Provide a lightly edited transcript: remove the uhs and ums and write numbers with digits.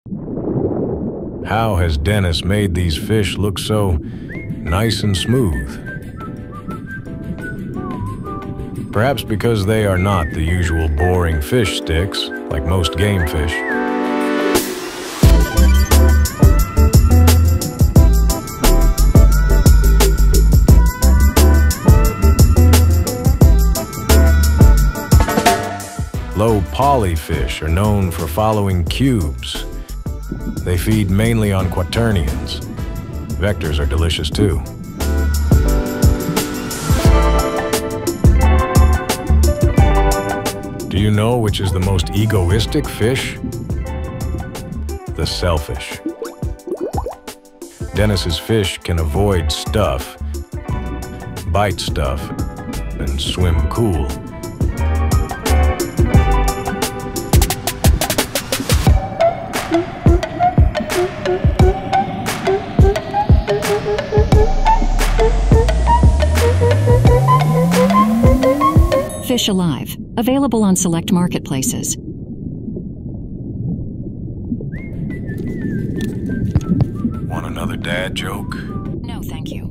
How has Dennis made these fish look so nice and smooth? Perhaps because they are not the usual boring fish sticks, like most game fish. Low poly fish are known for following cubes. They feed mainly on quaternions. Vectors are delicious too. Do you know which is the most egoistic fish? The shellfish. Dennis's fish can avoid stuff, bite stuff, and swim cool. Fish Alive, available on select marketplaces. Want another dad joke? No, thank you.